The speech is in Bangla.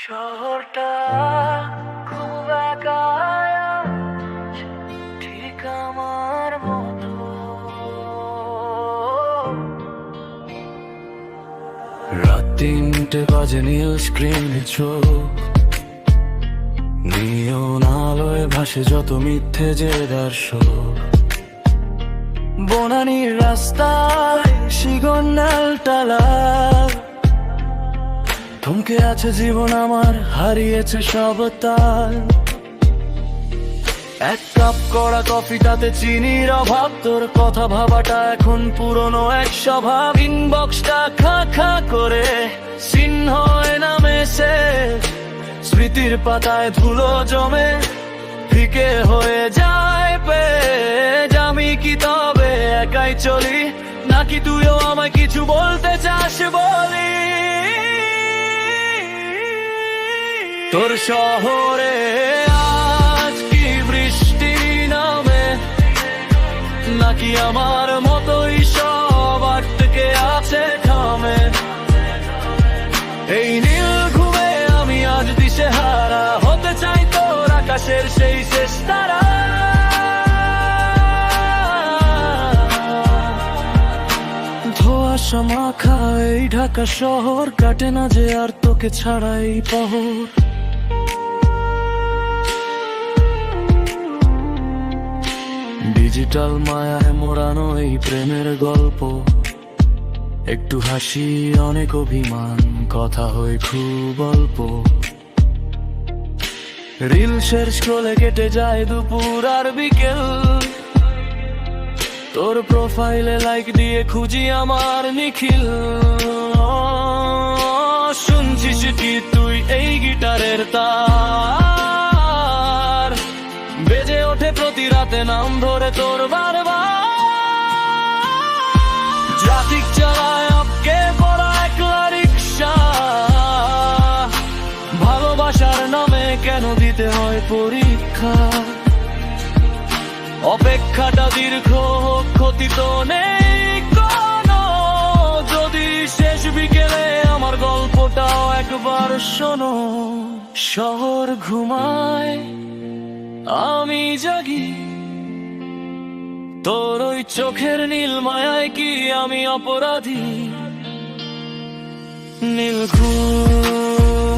শহরটা খুব একা, ঠিক আমার মতো। রাত 3টে বাজে, নীল স্ক্রিনে চোখ, নিয়ন আলোয় ভাসে যত মিথ্যে যে দর্শক। বনানীর রাস্তায় শিগন্যাল টালা, থমকে আছে জীবন আমার, হারিয়েছে সব তার। এক কাপ কড়া কফিটাতে চিনির অভাব, তোর কথা ভাবাটা এখন পুরনো এক স্বভাব। ইনবক্সটা খা খা করে চিহ্ন নামে সে, স্মৃতির পাতায় ধুলো জমে ফিকে হয়ে যায় পেজ। আমি কি তবে একাই চলি, নাকি তুইও আমায় কিছু বলতে চাস বলি? তোর শহরে আজ কি বৃষ্টি নামে, নাকি আমার মতোই সব আটকে আছে থামে? এই নীল ঘুমে আমি আজ দিশেহারা, হতে চাই তোর আকাশের সেই শেষ তারা। ধোঁয়াশা মাখা এই ঢাকা শহর, কাটে না যে আর তোকে ছাড়া এই পহর। ডিজিটাল মায়ায় মোড়ানো এই প্রেমের গল্প, একটু হাসি অনেক অভিমান, কথা হয় খুব অল্প। রিলসের স্ক্রলে কেটে যায় দুপুর আর বিকেল, তোর প্রোফাইলে লাইক দিয়ে খুঁজি আমার নিখিল। শুনছিস কি তুই এই গিটারের তার, বেজে ওঠে প্রতি রাতে নাম ধরে তোর বারবার। ট্রাফিক চালায় আপকে পড়া একলা রিক্সা, ভালোবাসার নামে কেন দিতে হয় পরীক্ষা? অপেক্ষাটা দীর্ঘ হোক, ক্ষতি তো নেই কোনো, যদি শেষ বিকেলে আমার গল্পটাও একবার শোনো। শহর ঘুমায় আমি জাগি, তোর ওই চোখের নীল মায়ায় কি আমি অপরাধী? নীল ঘুম